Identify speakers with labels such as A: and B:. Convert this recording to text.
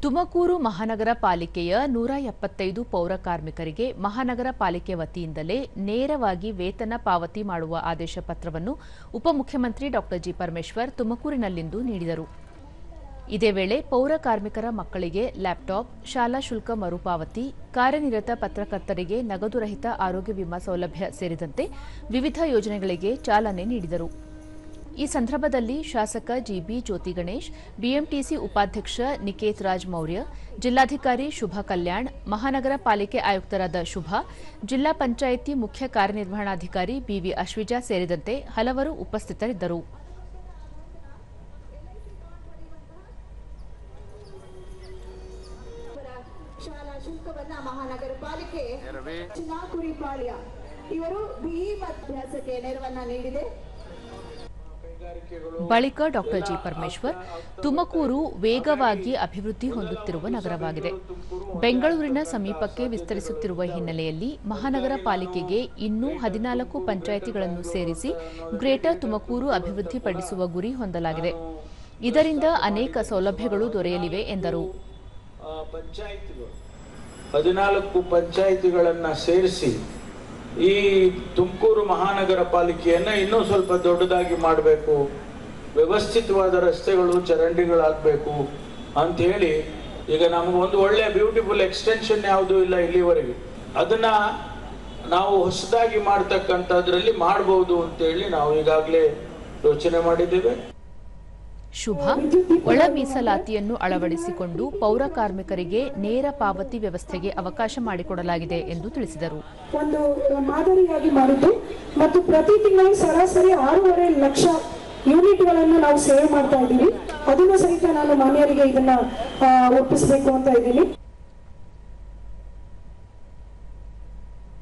A: ತುಮಕೂರು ಮಹಾನಗರ ಪಾಲಿಕೆಯ 175 ಪೌರ ಕಾರ್ಮಿಕರಿಗೆ ಮಹಾನಗರ ಪಾಲಿಕೆ ವತಿಯಿಂದಲೇ ನೇರವಾಗಿ ವೇತನ ಪಾವತಿ ಮಾಡುವ ಆದೇಶ ಪತ್ರವನ್ನು ಉಪಮುಖ್ಯಮಂತ್ರಿ ಡಾ ಜಿ ಪರಮೇಶ್ವರ್ ತುಮಕೂರಿನಲ್ಲಿಂದು ನೀಡಿದರು. ಇದೇ ವೇಳೆ ಪೌರ ಕಾರ್ಮಿಕರ ಮಕ್ಕಳಿಗೆ ಲ್ಯಾಪ್ಟಾಪ್, ಶಾಲಾ ಶುಲ್ಕ ಮರುಪಾವತಿ, ಕಾರ್ಯನಿರತ ಪತ್ರಕರ್ತರಿಗೆ ನಗದು ರಹಿತ ಆರೋಗ್ಯ ವಿಮಾ ಸೌಲಭ್ಯ ಸೇರಿದಂತೆ ವಿವಿಧ ಯೋಜನೆಗಳಿಗೆ ಚಾಲನೆ ನೀಡಿದರು. ಈ ಸಂದರ್ಭದಲ್ಲಿ ಶಾಸಕ ಜಿಬಿ ಜ್ಯೋತಿ ಗಣೇಶ್, ಬಿಎಂಟಿಸಿ ಉಪಾಧ್ಯಕ್ಷ ನಿಕೇತ್ ರಾಜ್ ಮೌರ್ಯ, ಜಿಲ್ಲಾಧಿಕಾರಿ ಶುಭಾ ಕಲ್ಯಾಣ್, ಮಹಾನಗರ ಪಾಲಿಕೆ ಆಯುಕ್ತರಾದ ಶುಭಾ, ಜಿಲ್ಲಾ ಪಂಚಾಯಿತಿ ಮುಖ್ಯ ಕಾರ್ಯನಿರ್ವಹಣಾಧಿಕಾರಿ ಬಿವಿ ಅಶ್ವಿಜಾ ಸೇರಿದಂತೆ ಹಲವರು ಉಪಸ್ಥಿತರಿದ್ದರು.
B: ಶಾಲಾ ಶುಲ್ಕವನ್ನ ಮಹಾನಗರ ಪಾಲಿಕೆ ಚಿನಾಕುರಿಪಾಳ್ಯ ಇವರು ಬಿಇ ಅಭ್ಯಾಸಕ್ಕೆ ನೆರವನ್ನ ನೀಡಿದೆ.
A: ಬಳಿಕ ಡಾ ಜಿ ಪರಮೇಶ್ವರ್, ತುಮಕೂರು ವೇಗವಾಗಿ ಅಭಿವೃದ್ಧಿ ಹೊಂದುತ್ತಿರುವ ನಗರವಾಗಿದೆ. ಬೆಂಗಳೂರಿನ ಸಮೀಪಕ್ಕೆ ವಿಸ್ತರಿಸುತ್ತಿರುವ ಹಿನ್ನೆಲೆಯಲ್ಲಿ ಮಹಾನಗರ ಪಾಲಿಕೆಗೆ ಇನ್ನೂ 14 ಪಂಚಾಯಿತಿಗಳನ್ನು ಸೇರಿಸಿ ಗ್ರೇಟರ್ ತುಮಕೂರು ಅಭಿವೃದ್ಧಿಪಡಿಸುವ ಗುರಿ ಹೊಂದಲಾಗಿದೆ. ಇದರಿಂದ ಅನೇಕ ಸೌಲಭ್ಯಗಳು ದೊರೆಯಲಿವೆ ಎಂದರು.
C: 14 ಪಂಚಾಯಿತಿಗಳನ್ನು ಸೇರಿಸಿ ಈ ತುಮಕೂರು ಮಹಾನಗರ ಪಾಲಿಕೆಯನ್ನು ಇನ್ನೂ ಸ್ವಲ್ಪ ದೊಡ್ಡದಾಗಿ ಮಾಡಬೇಕು, ವ್ಯವಸ್ಥಿತವಾದ ರಸ್ತೆಗಳು ಚರಂಡಿಗಳಾಗಬೇಕು ಅಂತ ಹೇಳಿ ಈಗ ನಮಗೆ ಒಂದು ಒಳ್ಳೆಯ ಬ್ಯೂಟಿಫುಲ್ ಎಕ್ಸ್ಟೆನ್ಷನ್ ಯಾವುದೂ ಇಲ್ಲ ಇಲ್ಲಿವರೆಗೆ. ಅದನ್ನ ನಾವು ಹೊಸದಾಗಿ ಮಾಡ್ತಕ್ಕಂಥದ್ರಲ್ಲಿ ಮಾಡಬಹುದು ಅಂತೇಳಿ ನಾವು ಈಗಾಗಲೇ ಯೋಚನೆ ಮಾಡಿದ್ದೇವೆ.
A: ಶುಭಾ, ಒಳ ಮೀಸಲಾತಿಯನ್ನು ಅಳವಡಿಸಿಕೊಂಡು ಪೌರ ಕಾರ್ಮಿಕರಿಗೆ ನೇರ ಪಾವತಿ ವ್ಯವಸ್ಥೆಗೆ ಅವಕಾಶ ಮಾಡಿಕೊಡಲಾಗಿದೆ ಎಂದು ತಿಳಿಸಿದರು.
D: ಒಂದು ಮಾದರಿಯಾಗಿ ಮಾಡಿದ್ದು ಮತ್ತು ಪ್ರತಿ ತಿಂಗಳು ಸರಾಸರಿ 6.5 ಲಕ್ಷ ಯೂನಿಟ್ಗಳನ್ನು ನಾವು ಸೇವ್ ಮಾಡ್ತಾ ಇದ್ದೀವಿ. ಅದನ್ನು ಸಹಿತ ನಾನು ಮಾನ್ಯರಿಗೆ ಇದನ್ನ ಒಪ್ಪಿಸಬೇಕು ಅಂತ ಇದ್ದೀನಿ.